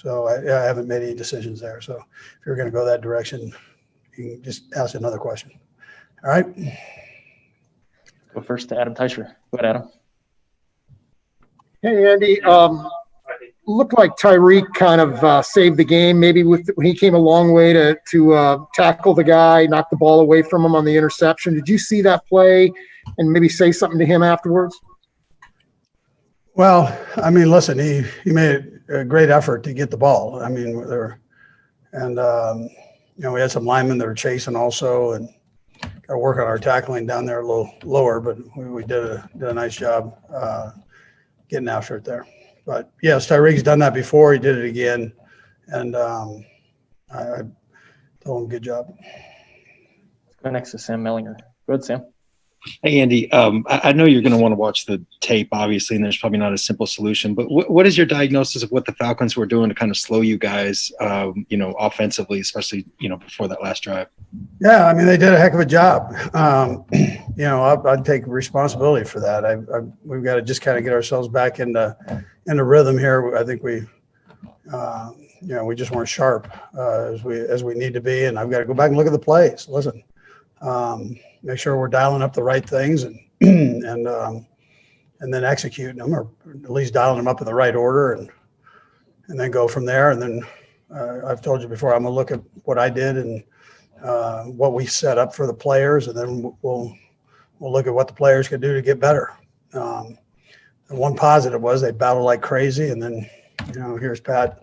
So I haven't made any decisions there. So if you're going to go that direction, you can just ask another question. All right. Go first to Adam Teicher. Go ahead, Adam. Hey, Andy. Looked like Tyreek kind of saved the game. Maybe when he came a long way to tackle the guy, knock the ball away from him on the interception. Did you see that play and maybe say something to him afterwards? Well, I mean, listen, he made a great effort to get the ball. I mean, we had some linemen that were chasing also, and got to work on our tackling down there a little lower, but we did a nice job getting after it there. But yes, Tyreek's done that before. He did it again, and I told him good job. Let's go next to Sam Mellinger. Go ahead, Sam. Hey, Andy. I know you're going to want to watch the tape, obviously, and there's probably not a simple solution. But what is your diagnosis of what the Falcons were doing to kind of slow you guys, offensively, especially before that last drive? Yeah, I mean, they did a heck of a job. I'd take responsibility for that. We've got to just kind of get ourselves back into rhythm here. I think we just weren't sharp as we need to be, and I've got to go back and look at the plays. Listen, make sure we're dialing up the right things and then executing them, or at least dialing them up in the right order, and then go from there. And then I've told you before, I'm gonna look at what I did and what we set up for the players, and then we'll look at what the players could do to get better. The one positive was they battled like crazy, and then here's Pat,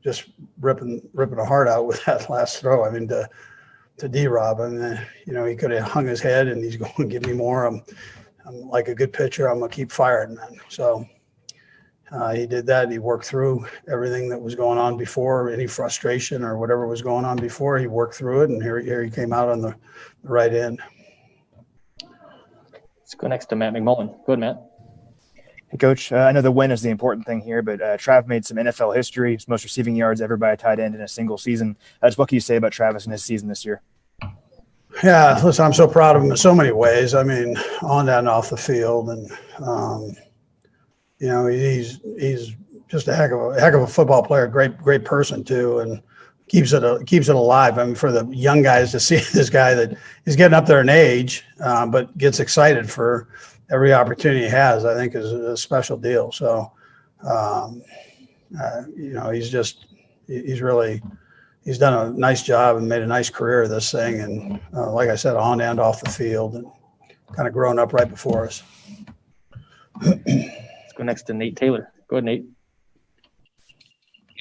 just ripping a heart out with that last throw. I mean, to D-Rob, I mean, he could have hung his head, and he's going to give me more. I'm like a good pitcher. I'm going to keep firing, man. So he did that. He worked through everything that was going on before, any frustration or whatever was going on before. He worked through it, and here he came out on the right end. Let's go next to Matt McMullen. Go ahead, Matt. Hey, Coach. I know the win is the important thing here, but Trav made some NFL history. His most receiving yards ever by a tight end in a single season. What can you say about Travis and his season this year? Yeah, listen, I'm so proud of him in so many ways. I mean, on and off the field, and he's just a heck of a football player. Great person too, and keeps it alive. I mean, for the young guys to see this guy that is getting up there in age, but gets excited for every opportunity he has, I think is a special deal. So, he's done a nice job and made a nice career of this thing. And like I said, on and off the field, and kind of grown up right before us. Let's go next to Nate Taylor. Go ahead, Nate.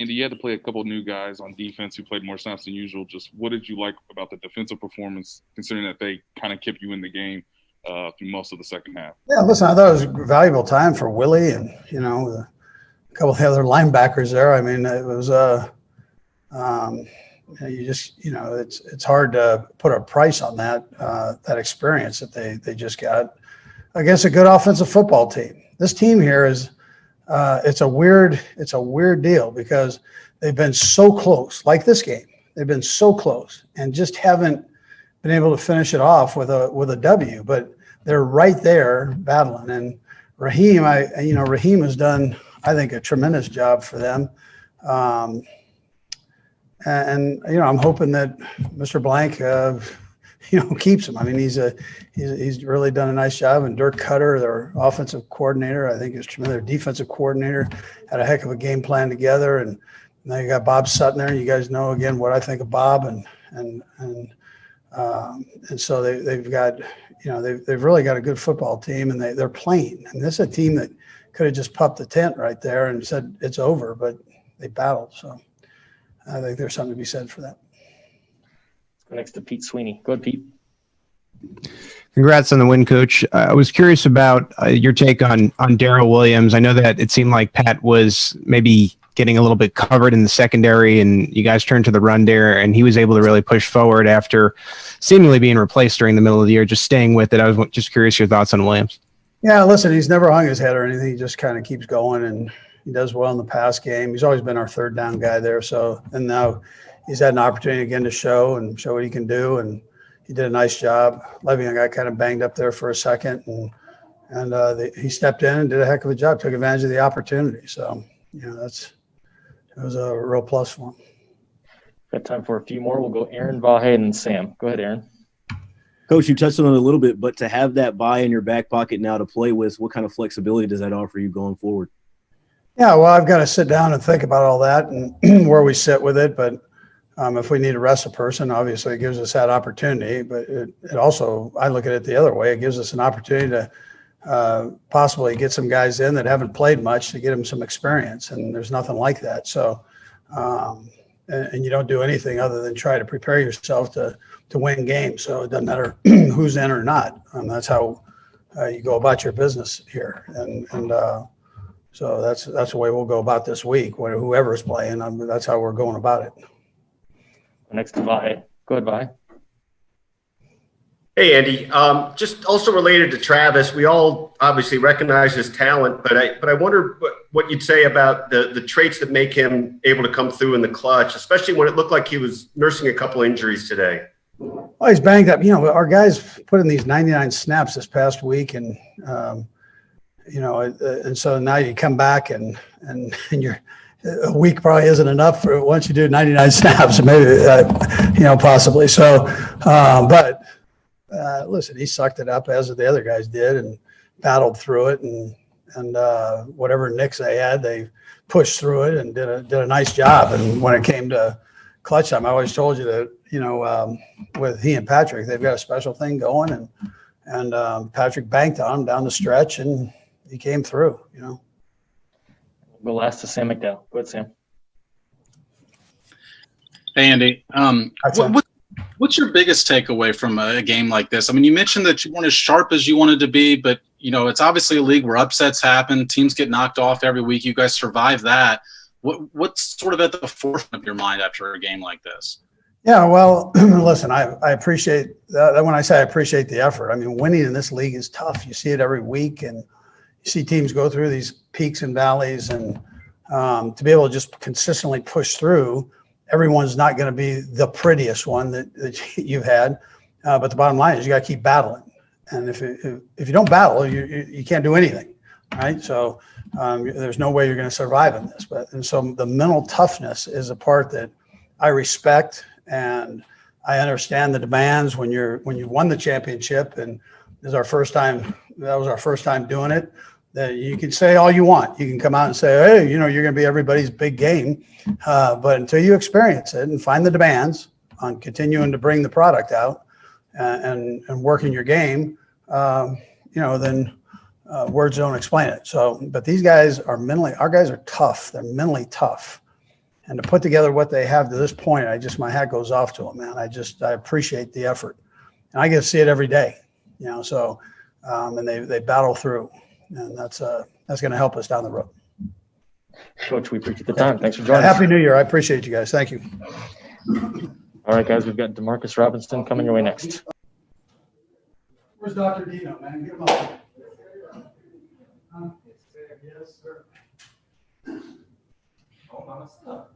Andy, you had to play a couple of new guys on defense who played more snaps than usual. Just what did you like about the defensive performance, considering that they kind of kept you in the game through most of the second half? Yeah, listen, I thought it was a valuable time for Willie and, a couple of the other linebackers there. I mean, it was it's hard to put a price on that experience that they just got against a good offensive football team. This team here is it's a weird deal because they've been so close, like this game. They've been so close and just haven't been able to finish it off with a W, but they're right there battling. And Raheem has done, I think, a tremendous job for them. And I'm hoping that Mr. Blank, keeps him. I mean, he's really done a nice job. And Dirk Cutter, their offensive coordinator, I think is tremendous. Their defensive coordinator had a heck of a game plan together. And now you got Bob Sutton there. You guys know again what I think of Bob, and so they've got, they've really got a good football team, and they're playing. And this is a team that could have just popped the tent right there and said it's over, but they battled. So I think there's something to be said for that. Let's go next to Pete Sweeney. Go ahead, Pete. Congrats on the win, Coach. I was curious about your take on Darrell Williams. I know that it seemed like Pat was maybe getting a little bit covered in the secondary, and you guys turned to the run there, and he was able to really push forward after seemingly being replaced during the middle of the year, just staying with it. I was just curious your thoughts on Williams. Yeah, listen, he's never hung his head or anything. He just kind of keeps going, and he does well in the pass game. He's always been our third down guy there. So, and now he's had an opportunity again to show what he can do, and he did a nice job. Le'Veon got kind of banged up there for a second, and he stepped in and did a heck of a job, took advantage of the opportunity. So it was a real plus for him. Got time for a few more. We'll go Aaron, Vahe, and Sam. Go ahead, Aaron. Coach, you touched on it a little bit, but to have that bye in your back pocket now to play with, what kind of flexibility does that offer you going forward? Yeah, well, I've got to sit down and think about all that and where we sit with it. But if we need to rest a person, obviously it gives us that opportunity. But it also, I look at it the other way. It gives us an opportunity to possibly get some guys in that haven't played much to get them some experience. And there's nothing like that. So, and you don't do anything other than try to prepare yourself to win games. So it doesn't matter who's in or not. That's how you go about your business here. So that's the way we'll go about this week. Whoever's playing, that's how we're going about it. Next to Vahe. Go ahead, Vahe. Hey, Andy. Just also related to Travis, we all obviously recognize his talent, but I wonder what you'd say about the traits that make him able to come through in the clutch, especially when it looked like he was nursing a couple injuries today. Well, he's banged up. Our guys put in these 99 snaps this past week, and and so now you come back and you're a week probably isn't enough for once you do 99 snaps, maybe possibly. So, but listen, he sucked it up as the other guys did and battled through it, and whatever nicks they had, they pushed through it and did a nice job. And when it came to clutch time, I always told you that with he and Patrick, they've got a special thing going, and Patrick banked on him down the stretch, and he came through. We'll last to Sam McDowell. Go ahead, Sam. Hey, Andy. What's your biggest takeaway from a game like this? I mean, you mentioned that you weren't as sharp as you wanted to be, but, it's obviously a league where upsets happen. Teams get knocked off every week. You guys survive that. What's sort of at the forefront of your mind after a game like this? Yeah, well, listen, I appreciate that. When I say I appreciate the effort, I mean, winning in this league is tough. You see it every week, and you see teams go through these peaks and valleys, and to be able to just consistently push through, everyone's not going to be the prettiest one that you've had. But the bottom line is you got to keep battling. And if you don't battle, you can't do anything, right? So there's no way you're going to survive in this. And so the mental toughness is a part that I respect, and I understand the demands when you won the championship, and this is our first time. That was our first time doing it. That you can say all you want. You can come out and say, hey, you're going to be everybody's big game. But until you experience it and find the demands on continuing to bring the product out and working your game, then words don't explain it. So, but these guys our guys are tough. They're mentally tough. And to put together what they have to this point, my hat goes off to them, man. I appreciate the effort. And I get to see it every day, so, and they battle through. And that's going to help us down the road. Coach, we appreciate the time. Thanks for joining us. Happy New Year. I appreciate you guys. Thank you. All right, guys, we've got Demarcus Robinson coming your way next. Where's Dr. Dino, man? Get him up. Yes, sir. Hold on, stop.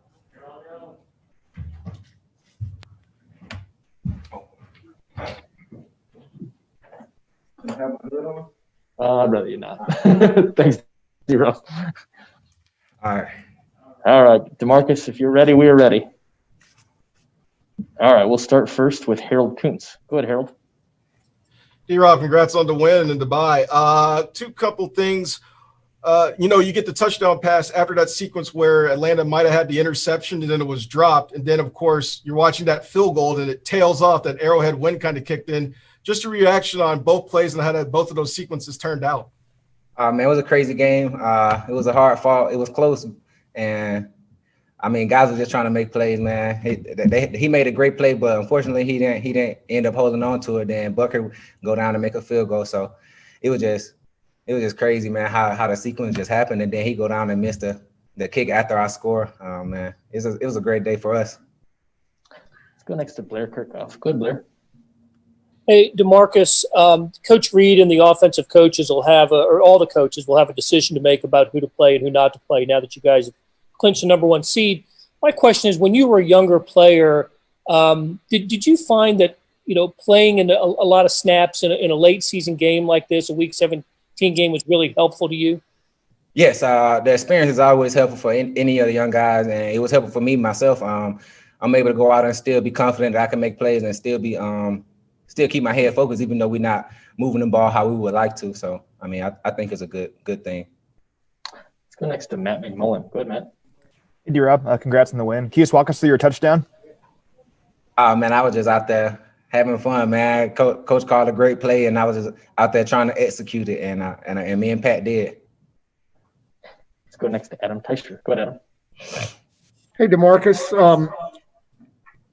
I'd rather you not. Thanks, Zero. All right. All right, Demarcus, if you're ready, we are ready. All right, we'll start first with Harold Kuntz. Go ahead, Harold. D-Rob, congrats on the win and the bye. Couple things. You get the touchdown pass after that sequence where Atlanta might have had the interception and then it was dropped. And then, of course, you're watching that field goal and it tails off. That Arrowhead wind kind of kicked in. Just a reaction on both plays and how both of those sequences turned out. Man, it was a crazy game. It was a hard fought. It was close. And, guys were just trying to make plays, man. He made a great play, but unfortunately he didn't end up holding on to it. Then Bucker go down and make a field goal. So it was just crazy, man, how the sequence just happened. And then he go down and miss the kick after our score. Man, it was a great day for us. Let's go next to Blair Kirkhoff. Go ahead, Blair. Hey, Demarcus, Coach Reed and the offensive coaches or all the coaches will have a decision to make about who to play and who not to play now that you guys have clinched the number one seed. My question is, when you were a younger player, did you find that, playing in a lot of snaps in a late season game like this, a Week 17 game, was really helpful to you? Yes, the experience is always helpful for any of the young guys, and it was helpful for me myself. I'm able to go out and still be confident that I can make plays and still be still keep my head focused, even though we're not moving the ball how we would like to. So, I mean, I think it's a good thing. Let's go next to Matt McMullen. Go ahead, Matt. Hey, D-Rob, congrats on the win. Can you just walk us through your touchdown? Man, I was just out there having fun, man. Coach called a great play, and I was just out there trying to execute it, and me and Pat did. Let's go next to Adam Teicher. Go ahead, Adam. Hey, Demarcus.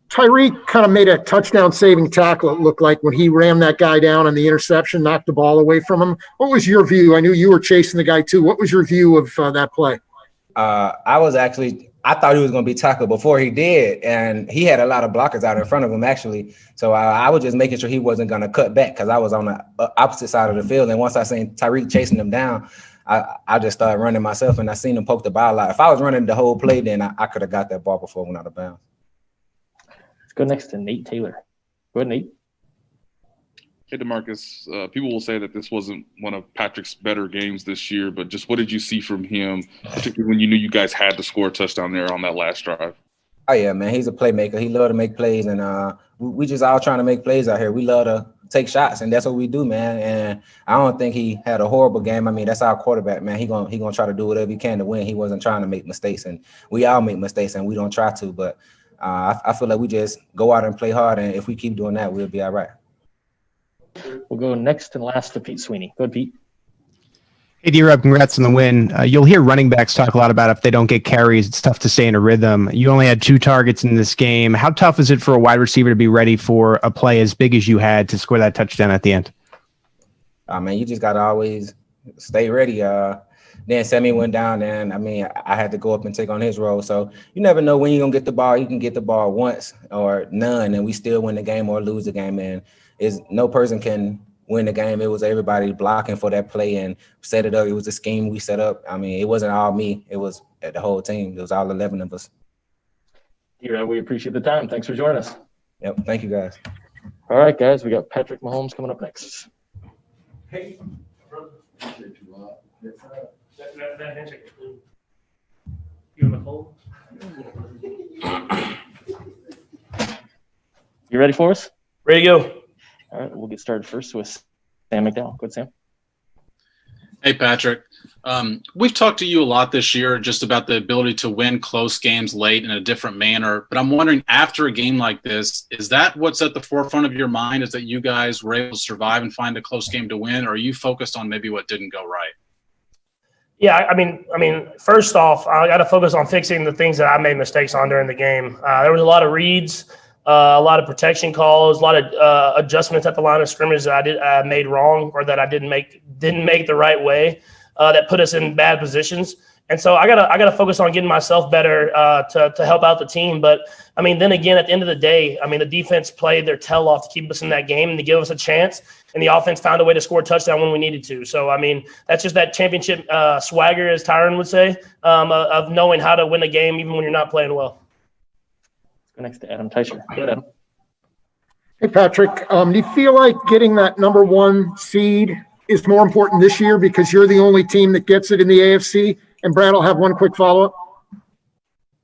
Tyreek kind of made a touchdown-saving tackle, it looked like, when he ran that guy down on the interception, knocked the ball away from him. What was your view? I knew you were chasing the guy, too. What was your view of that play? I thought he was going to be tackled before he did, and he had a lot of blockers out in front of him, actually. So I was just making sure he wasn't going to cut back because I was on the opposite side of the field. And once I seen Tyreek chasing him down, I just started running myself, and I seen him poke the ball a lot. If I was running the whole play, then I could have got that ball before it went out of bounds. Let's go next to Nate Taylor. Go ahead, Nate. Hey, Demarcus, people will say that this wasn't one of Patrick's better games this year, but just what did you see from him, particularly when you knew you guys had to score a touchdown there on that last drive? Oh, yeah, man. He's a playmaker. He love to make plays, and we just all trying to make plays out here. We love to take shots, and that's what we do, man. And I don't think he had a horrible game. I mean, that's our quarterback, man. He gonna try to do whatever he can to win. He wasn't trying to make mistakes, and we all make mistakes, and we don't try to. But I feel like we just go out and play hard, and if we keep doing that, we'll be all right. We'll go next and last to Pete Sweeney. Go ahead, Pete. Hey, D-Rob, congrats on the win. You'll hear running backs talk a lot about if they don't get carries, it's tough to stay in a rhythm. You only had 2 targets in this game. How tough is it for a wide receiver to be ready for a play as big as you had to score that touchdown at the end? Man, you just got to always stay ready. Then Sammy went down, and, I mean, I had to go up and take on his role. So you never know when you're going to get the ball. You can get the ball once or none, and we still win the game or lose the game. And no person can win the game. It was everybody blocking for that play and set it up. It was a scheme we set up. I mean, it wasn't all me. It was the whole team. It was all 11 of us. Yeah, we appreciate the time. Thanks for joining us. Yep. Thank you, guys. All right, guys. We got Patrick Mahomes coming up next. Hey. That handshake. You on the pole? You ready for us? Ready to go. All right, we'll get started first with Sam McDowell. Go ahead, Sam. Hey, Patrick. We've talked to you a lot this year just about the ability to win close games late in a different manner. But I'm wondering, after a game like this, is that what's at the forefront of your mind, is that you guys were able to survive and find a close game to win, or are you focused on maybe what didn't go right? Yeah, I mean, first off, I got to focus on fixing the things that I made mistakes on during the game. There was a lot of reads, a lot of protection calls, a lot of adjustments at the line of scrimmage that I made wrong or that I didn't make the right way that put us in bad positions. And so I gotta focus on getting myself better to help out the team. But I mean, then again, at the end of the day, I mean, the defense played their tail off to keep us in that game and to give us a chance. And the offense found a way to score a touchdown when we needed to. So I mean, that's just that championship swagger, as Tyron would say, of knowing how to win a game even when you're not playing well. Let's go next to Adam Teicher. Go ahead, Adam. Hey, Patrick, do you feel like getting that #1 seed is more important this year because you're the only team that gets it in the AFC? And Brad, I'll have one quick follow-up.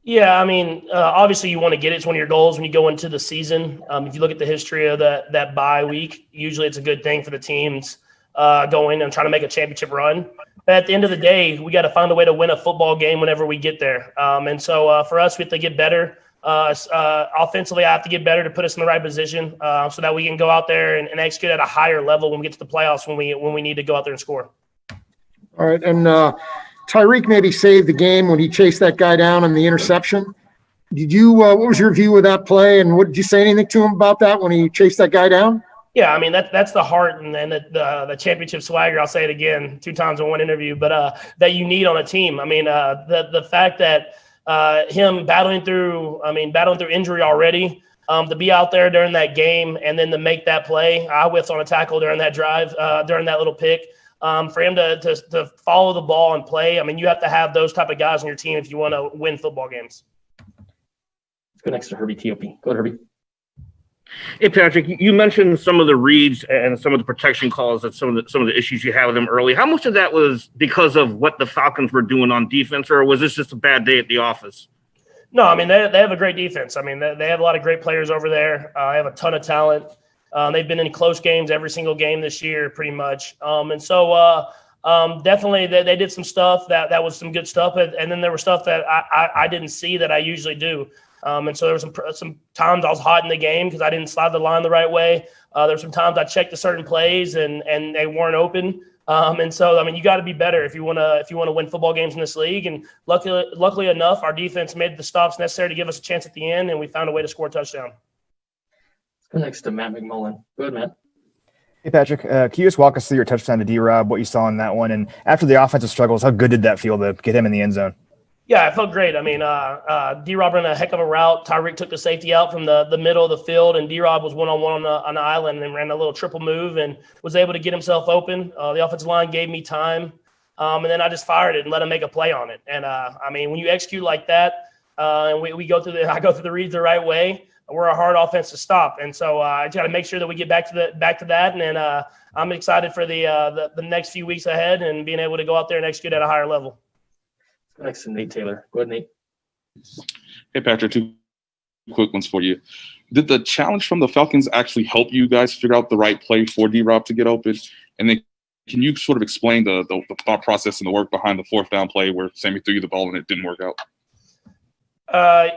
Yeah, I mean, obviously you want to get it. It's one of your goals when you go into the season. If you look at the history of that bye week, usually it's a good thing for the teams going and trying to make a championship run. But at the end of the day, we got to find a way to win a football game whenever we get there. And so for us, we have to get better. Offensively, I have to get better to put us in the right position so that we can go out there and execute at a higher level when we get to the playoffs when we need to go out there and score. All right, and Tyreek maybe saved the game when he chased that guy down on the interception. Did you? What was your view of that play, and what did you say anything to him about that when he chased that guy down? Yeah, I mean that's the heart and the championship swagger. I'll say it again 2 times in one interview, but that you need on a team. I mean the fact that him battling through injury already, to be out there during that game and then to make that play. I whiffed on a tackle during that drive, during that little pick. For him to follow the ball and play, I mean, you have to have those type of guys on your team if you want to win football games. Let's go next to Herbie Teope. Go ahead, Herbie. Hey Patrick, you mentioned some of the reads and some of the protection calls and some of the issues you had with them early. How much of that was because of what the Falcons were doing on defense, or was this just a bad day at the office? No, I mean, they have a great defense. I mean, they have a lot of great players over there. They have a ton of talent. They've been in close games every single game this year, pretty much. And so definitely they did some stuff that was some good stuff. And then there was stuff that I didn't see that I usually do. And so there was some times I was hot in the game because I didn't slide the line the right way. There were some times I checked the certain plays and they weren't open. And so, I mean, you got to be better if you want to win football games in this league. And luckily enough, our defense made the stops necessary to give us a chance at the end, and we found a way to score a touchdown. Let's go next to Matt McMullen. Go ahead, Matt. Hey, Patrick, can you just walk us through your touchdown to D-Rob, what you saw in that one? And after the offensive struggles, how good did that feel to get him in the end zone? Yeah, it felt great. I mean, D-Rob ran a heck of a route. Tyreek took the safety out from the middle of the field, and D-Rob was one-on-one on the island and ran a little triple move and was able to get himself open. The offensive line gave me time, and then I just fired it and let him make a play on it. And, I mean, when you execute like that and I go through the reads the right way, we're a hard offense to stop. And so I got to make sure that we get back to that. And then I'm excited for the next few weeks ahead and being able to go out there and execute at a higher level. Next to Nate Taylor. Go ahead, Nate. Hey, Patrick, two quick ones for you. Did the challenge from the Falcons actually help you guys figure out the right play for D-Rob to get open? And then can you sort of explain the thought process and the work behind the fourth down play where Sammy threw you the ball and it didn't work out?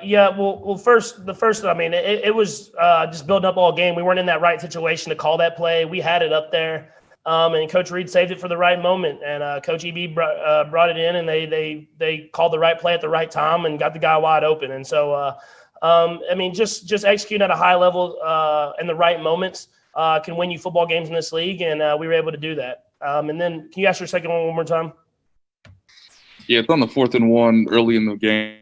Yeah, well, first, I mean, it was just building up all game. We weren't in that right situation to call that play. We had it up there. And Coach Reed saved it for the right moment, and Coach EB brought it in, and they called the right play at the right time and got the guy wide open. And so, I mean, just executing at a high level in the right moments can win you football games in this league, and we were able to do that. And then, can you ask your second one more time? Yeah, it's on the 4th and 1 early in the game.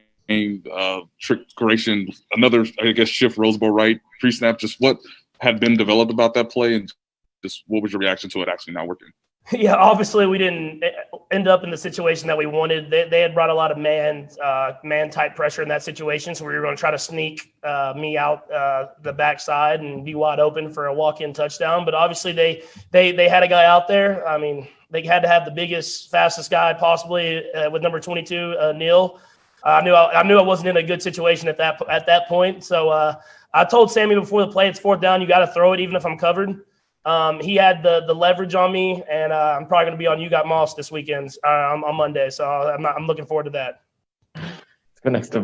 Trick creation, another, I guess, shift Roseboro right pre-snap. Just what had been developed about that play, and just what was your reaction to it actually not working? Yeah, obviously we didn't end up in the situation that we wanted. They had brought a lot of man type pressure in that situation, so we were going to try to sneak me out the backside and be wide open for a walk-in touchdown. But obviously they had a guy out there. I mean, they had to have the biggest, fastest guy possibly with number 22, Neil. I knew I wasn't in a good situation at that point. So I told Sammy before the play, it's 4th down, you got to throw it even if I'm covered. He had the leverage on me, and I'm probably going to be on You Got Moss this weekend on Monday. So I'm looking forward to that. Let's go next to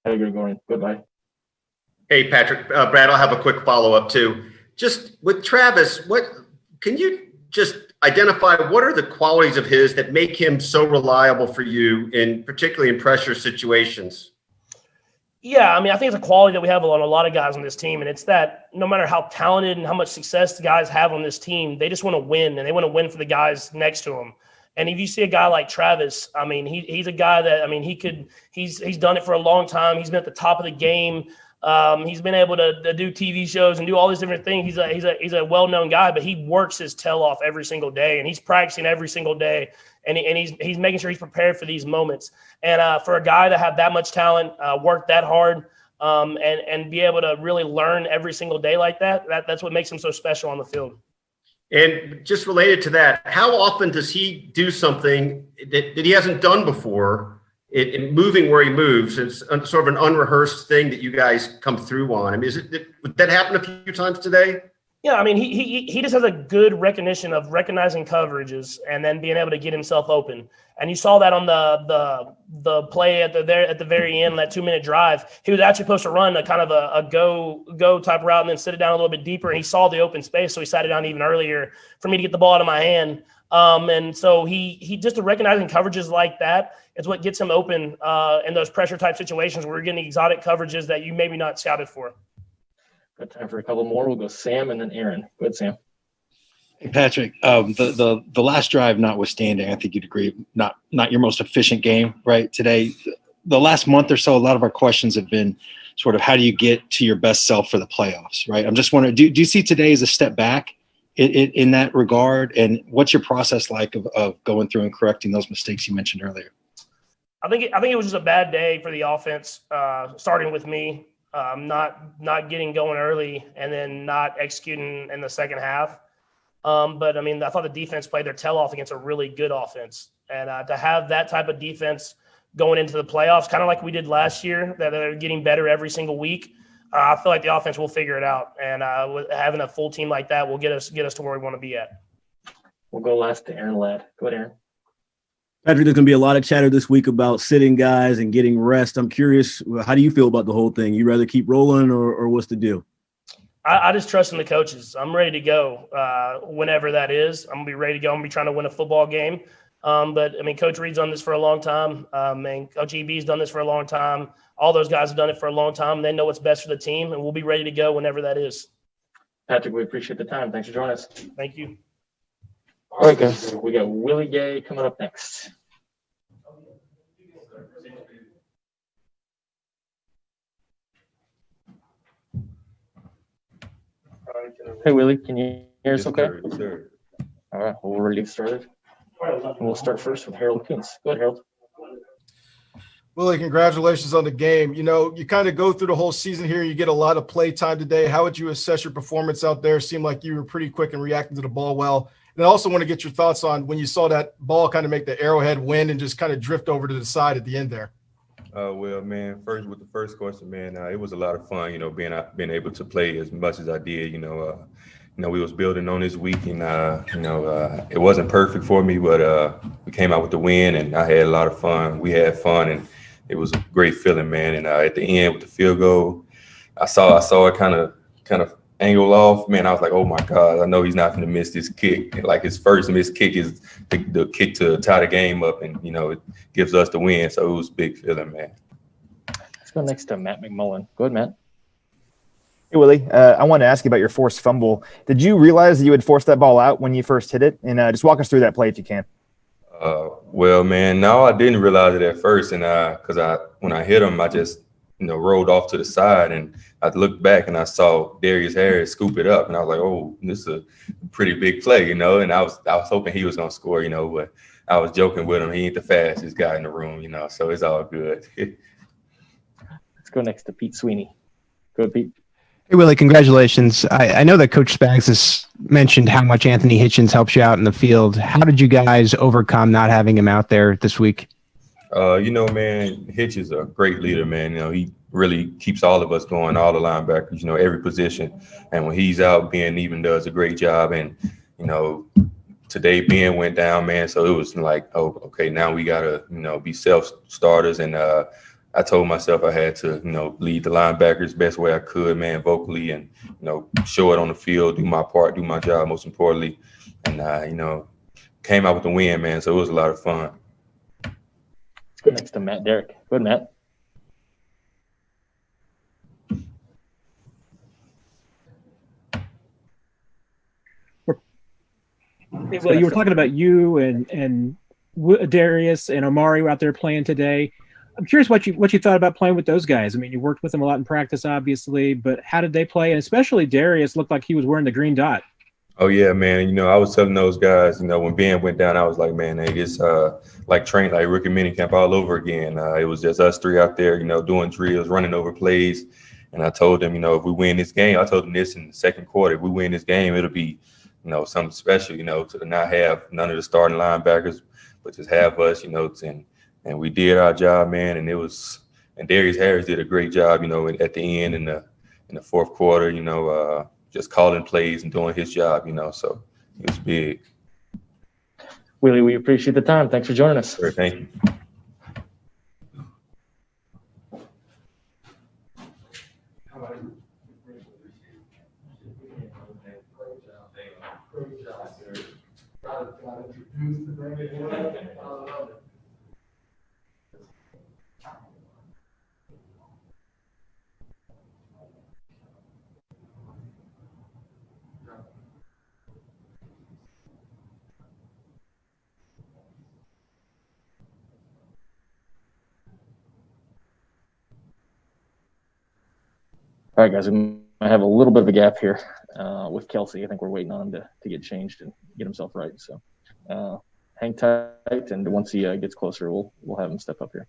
Gregorian. Goodbye. Hey, Patrick. Brad, I'll have a quick follow-up, too. Just with Travis, what can you just identify what are the qualities of his that make him so reliable for you, particularly in pressure situations? Yeah, I mean, I think it's a quality that we have on a lot of guys on this team, and it's that no matter how talented and how much success the guys have on this team, they just want to win, and they want to win for the guys next to them. And if you see a guy like Travis, I mean, he's a guy that, I mean, he's done it for a long time. He's been at the top of the game. He's been able to do TV shows and do all these different things. He's a well-known guy, but he works his tail off every single day, and he's practicing every single day, and he's making sure he's prepared for these moments. And for a guy to have that much talent, work that hard, and be able to really learn every single day like that's what makes him so special on the field. And just related to that, how often does he do something that he hasn't done before? In moving where he moves, it's sort of an unrehearsed thing that you guys come through on. I mean, would that happen a few times today? Yeah, I mean, he just has a good recognition of recognizing coverages and then being able to get himself open. And you saw that on the play at the very end, that 2-minute drive. He was actually supposed to run a kind of a go type route and then sit it down a little bit deeper. And he saw the open space, so he sat it down even earlier for me to get the ball out of my hand. And so he just recognizing coverages like that is what gets him open in those pressure type situations where we're getting exotic coverages that you maybe not scouted for. Got time for a couple more. We'll go Sam and then Aaron. Go ahead, Sam. Hey, Patrick, the last drive notwithstanding, I think you'd agree, not your most efficient game, right? Today, the last month or so, a lot of our questions have been sort of how do you get to your best self for the playoffs, right? I'm just wondering, do you see today as a step back in that regard? And what's your process like of going through and correcting those mistakes you mentioned earlier? I think it was just a bad day for the offense, starting with me. not getting going early and then not executing in the second half. But I mean, I thought the defense played their tail off against a really good offense, and to have that type of defense going into the playoffs, kind of like we did last year, that they're getting better every single week. I feel like the offense will figure it out, and having a full team like that will get us to where we want to be at. We'll go last to Aaron Ladd. Go ahead, Aaron. Patrick, there's going to be a lot of chatter this week about sitting guys and getting rest. I'm curious, how do you feel about the whole thing? You rather keep rolling or what's the deal? I just trust in the coaches. I'm ready to go whenever that is. I'm going to be ready to go. I'm going to be trying to win a football game. But, I mean, Coach Reed's done this for a long time. And Coach EB's done this for a long time. All those guys have done it for a long time. They know what's best for the team, and we'll be ready to go whenever that is. Patrick, we appreciate the time. Thanks for joining us. Thank you. All right, guys. We got Willie Gay coming up next. Hey, Willie, can you hear us okay? Yes, sir. All right, well, we're ready to get started. And we'll start first with Harold Kuntz. Go ahead, Harold. Willie, congratulations on the game. You know, you kind of go through the whole season here. You get a lot of play time today. How would you assess your performance out there? Seemed like you were pretty quick and reacting to the ball well. And I also want to get your thoughts on when you saw that ball kind of make the Arrowhead win and just kind of drift over to the side at the end there. Well, man, first with the first question, man, it was a lot of fun, you know, being able to play as much as I did. You know, we was building on this week, and it wasn't perfect for me, but we came out with the win, and I had a lot of fun. We had fun, and it was a great feeling, man. And at the end with the field goal, I saw it kind of angle off. Man, I was like, oh my God, I know he's not going to miss this kick. And like his first missed kick is the kick to tie the game up, and you know it gives us the win. So it was a big feeling, man. Let's go next to Matt McMullen. Go ahead, Matt. Hey, Willie, I wanted to ask you about your forced fumble. Did you realize that you had forced that ball out when you first hit it? And just walk us through that play if you can. Well, man, no, I didn't realize it at first, and when I hit him, I just rolled off to the side, and I looked back and I saw Darius Harris scoop it up, and I was like, oh, this is a pretty big play, and I was hoping he was gonna score, but I was joking with him. He ain't the fastest guy in the room, so it's all good. Let's go next to Pete Sweeney. Go ahead, Pete. Hey, Willie, congratulations. I know that Coach Spags has mentioned how much Anthony Hitchens helps you out in the field. How did you guys overcome not having him out there this week? Man, Hitch is a great leader, man. He really keeps all of us going, all the linebackers, every position. And when he's out, Ben even does a great job. And, today Ben went down, man. So it was like, oh, okay, now we got to, be self-starters. And I told myself I had to, lead the linebackers best way I could, man, vocally, and, show it on the field, do my part, do my job, most importantly. And, came out with the win, man. So it was a lot of fun. Let's go next to Matt Derrick. Go ahead, Matt. Well, you were talking about you and Darius and Omari were out there playing today. I'm curious what you thought about playing with those guys. I mean, you worked with them a lot in practice, obviously, but how did they play? And especially Darius looked like he was wearing the green dot. Oh, yeah, man. I was telling those guys, when Ben went down, I was like, man, hey, it's like rookie minicamp all over again. It was just us three out there, doing drills, running over plays. And I told them, if we win this game, I told them this in the second quarter, if we win this game, it'll be, something special, to not have none of the starting linebackers, but just have us, and we did our job, man. And Darius Harris did a great job, at the end in the fourth quarter, just calling plays and doing his job, so it was big. Willie, we appreciate the time. Thanks for joining us. Sure, thank you. All right, guys, we might have a little bit of a gap here with Kelce. I think we're waiting on him to get changed and get himself right. So hang tight, and once he gets closer, we'll have him step up here.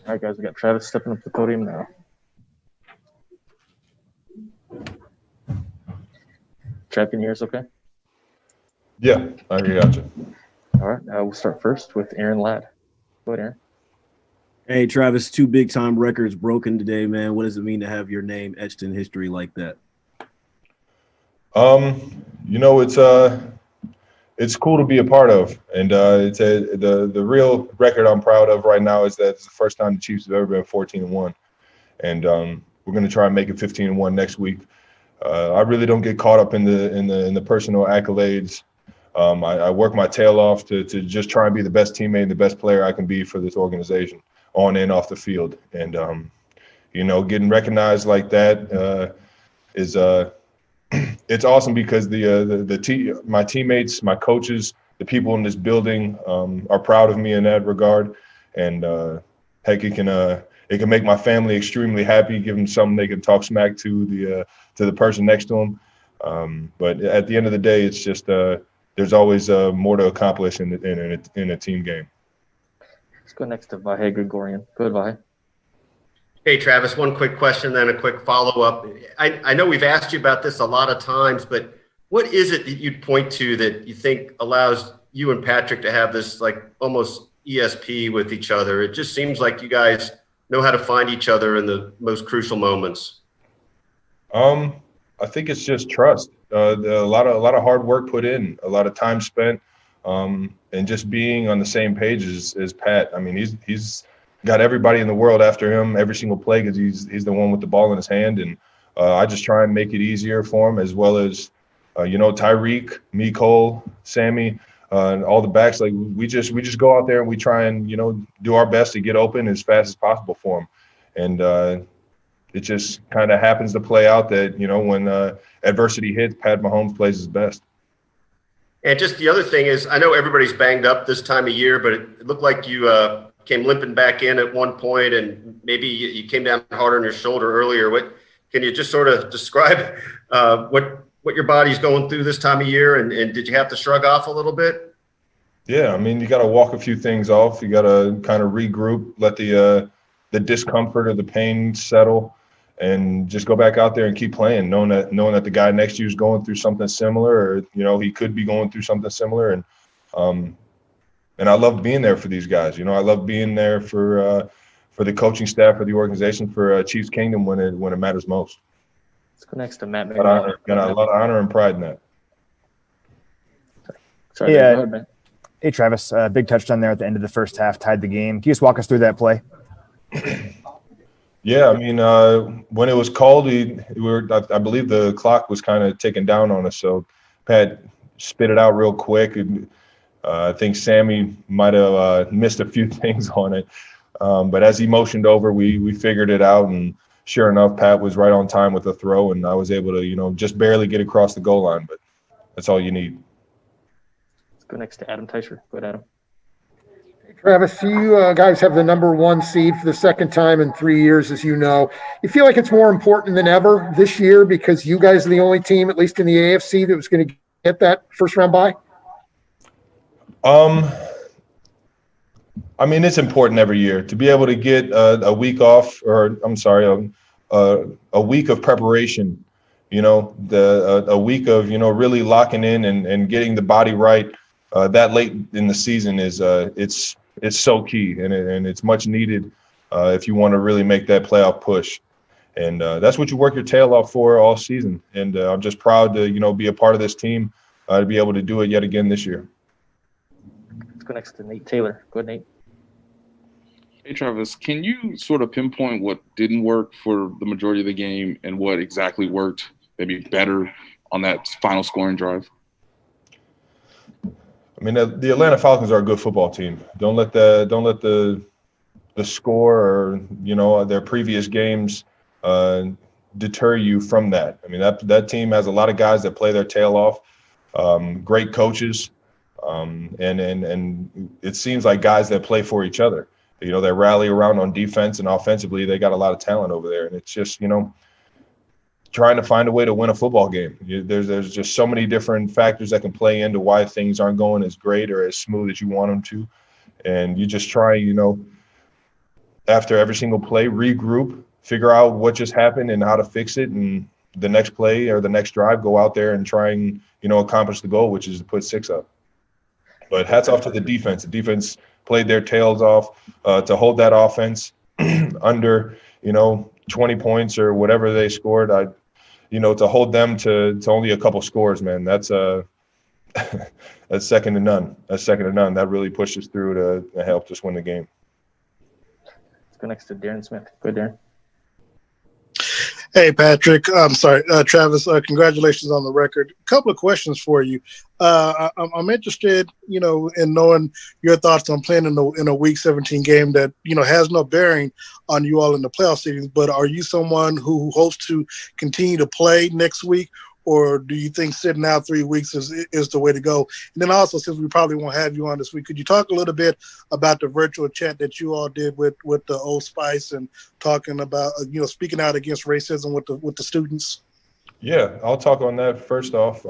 All right, guys, we got Travis stepping up to the podium now. Trav, can you hear us okay? Yeah, I got you. All right, we'll start first with Aaron Ladd. Go ahead, Aaron. Hey, Travis, 2 big-time records broken today, man. What does it mean to have your name etched in history like that? You know, it's cool to be a part of, and the real record I'm proud of right now is that it's the first time the Chiefs have ever been 14-1, and we're going to try and make it 15-1 next week. I really don't get caught up in the personal accolades. I work my tail off to just try and be the best teammate and the best player I can be for this organization, on and off the field. And you know, getting recognized like that is it's awesome because my teammates, my coaches, the people in this building are proud of me in that regard. And heck, it can make my family extremely happy, give them something they can talk smack to the person next to them. But at the end of the day, it's just there's always more to accomplish in a team game. Let's go next to Vahe Gregorian. Go ahead, Vahe. Hey, Travis, one quick question, then a quick follow-up. I know we've asked you about this a lot of times, but what is it that you'd point to that you think allows you and Patrick to have this like almost ESP with each other? It just seems like you guys know how to find each other in the most crucial moments. I think it's just trust. A lot of hard work put in, a lot of time spent, and just being on the same page as Pat. I mean, he's got everybody in the world after him every single play because he's the one with the ball in his hand, and I just try and make it easier for him, as well as Tyreek, me, Cole, Sammy, and all the backs. Like we just go out there and we try and do our best to get open as fast as possible for him, and it just kind of happens to play out that when adversity hits, Pat Mahomes plays his best. And just the other thing is, I know everybody's banged up this time of year, but it looked like you came limping back in at one point, and maybe you came down hard on your shoulder earlier. What can you just sort of describe what your body's going through this time of year, and did you have to shrug off a little bit? Yeah, I mean, you got to walk a few things off. You got to kind of regroup, let the discomfort or the pain settle, and just go back out there and keep playing, knowing that the guy next to you is going through something similar, or he could be going through something similar, and I love being there for these guys. I love being there for the coaching staff, for the organization, for Chiefs Kingdom when it matters most. Let's go next to Matt. Got a lot of honor and pride in that. Sorry, Hey, go ahead, man. Hey, Travis, big touchdown there at the end of the first half, tied the game. Can you just walk us through that play? Yeah, I mean, when it was called, I believe the clock was kind of ticking down on us, so Pat spit it out real quick. And, I think Sammy might have missed a few things on it, but as he motioned over, we figured it out, and sure enough, Pat was right on time with the throw, and I was able to, just barely get across the goal line, but that's all you need. Let's go next to Adam Teicher. Go ahead, Adam. Travis, you guys have the number 1 seed for the second time in 3 years, as you know. You feel like it's more important than ever this year because you guys are the only team, at least in the AFC, that was going to get that first-round bye? I mean, it's important every year to be able to get a week off, or I'm sorry, a week of preparation. A week of really locking in and getting the body right that late in the season is it's so key, and it's much needed if you want to really make that playoff push. And that's what you work your tail off for all season. And I'm just proud to be a part of this team to be able to do it yet again this year. Let's go next to Nate Taylor. Go ahead, Nate. Hey, Travis, can you sort of pinpoint what didn't work for the majority of the game and what exactly worked maybe better on that final scoring drive? I mean, the Atlanta Falcons are a good football team. Don't let the score or their previous games deter you from that. I mean, that team has a lot of guys that play their tail off, great coaches, and it seems like guys that play for each other. They rally around on defense, and offensively they got a lot of talent over there, and it's just trying to find a way to win a football game. There's just so many different factors that can play into why things aren't going as great or as smooth as you want them to, and you just try, after every single play, regroup, figure out what just happened and how to fix it, and the next play or the next drive, go out there and try and accomplish the goal, which is to put 6 up. But hats off to the defense. The defense played their tails off to hold that offense under 20 points or whatever they scored. To hold them to only a couple scores, man, that's that's second to none. That really pushed us through to help us win the game. Let's go next to Darren Smith. Go ahead, Darren. Hey, Patrick. I'm sorry, Travis. Congratulations on the record. A couple of questions for you. I'm interested, in knowing your thoughts on playing in a Week 17 game that has no bearing on you all in the playoff series. But are you someone who hopes to continue to play next week, or do you think sitting out 3 weeks is the way to go? And then also, since we probably won't have you on this week, could you talk a little bit about the virtual chat that you all did with the Old Spice and talking about speaking out against racism with the students? Yeah, I'll talk on that first off.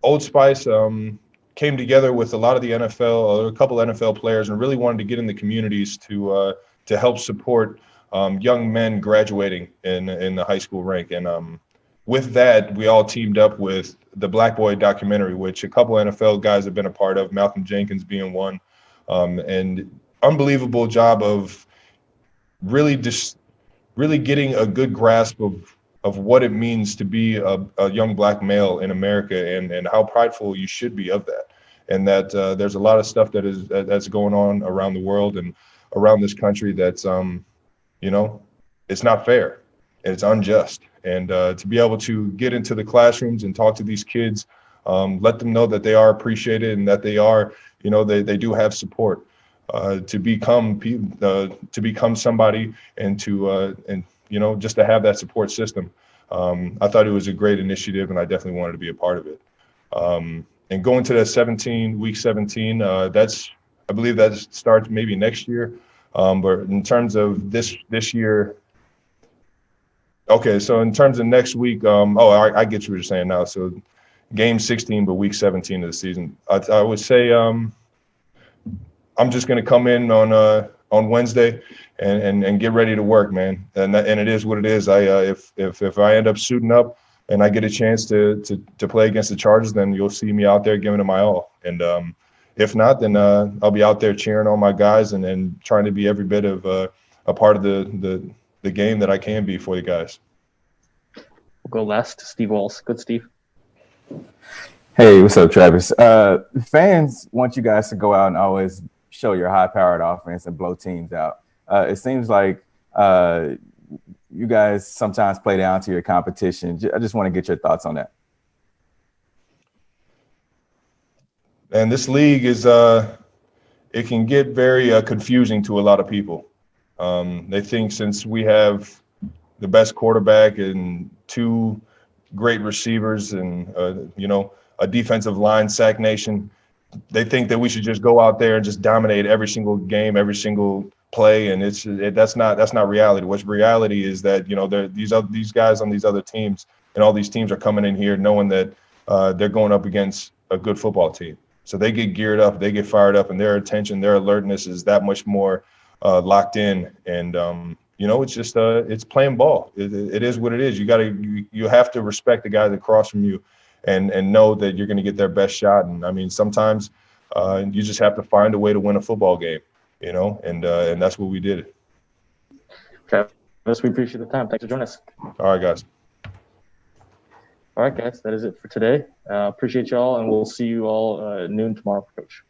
Old Spice came together with a lot of the NFL, or a couple NFL players, and really wanted to get in the communities to help support young men graduating in the high school rank. And with that, we all teamed up with the Black Boy documentary, which a couple NFL guys have been a part of, Malcolm Jenkins being one, and unbelievable job of really getting a good grasp of what it means to be a young Black male in America, and how prideful you should be of that. And that there's a lot of stuff that's going on around the world and around this country that's, it's not fair and it's unjust. And to be able to get into the classrooms and talk to these kids, let them know that they are appreciated and that they are, they do have support to become somebody, and just to have that support system. I thought it was a great initiative, and I definitely wanted to be a part of it. And going to the week 17, I believe that starts maybe next year. But in terms of this year, okay, so in terms of next week, I get what you're saying now. So game 16, but week 17 of the season. I would say I'm just going to come in on Wednesday and get ready to work, man. And it is what it is. If I end up suiting up and I get a chance to play against the Chargers, then you'll see me out there giving it my all. And if not, then I'll be out there cheering on my guys and trying to be every bit of a part of the game that I can be for the guys. We'll go last to Steve Walls. Good, Steve. Hey, what's up, Travis? Fans want you guys to go out and always show your high-powered offense and blow teams out. It seems like you guys sometimes play down to your competition. I just want to get your thoughts on that. And this league is it can get very confusing to a lot of people. They think since we have the best quarterback and two great receivers and a defensive line, sack nation, they think that we should just go out there and just dominate every single game, every single play, and that's not reality. What's reality is that these guys on these other teams, and all these teams are coming in here knowing that they're going up against a good football team. So they get geared up, they get fired up, and their attention, their alertness is that much more locked in. And it's just it's playing ball. It is what it is. You have to respect the guys across from you, and know that you're going to get their best shot. And I mean, sometimes you just have to find a way to win a football game, and that's what we did. Travis, we appreciate the time. Thanks for joining us. All right, guys. All right, guys, that is it for today. Appreciate y'all, and we'll see you all noon tomorrow for Coach.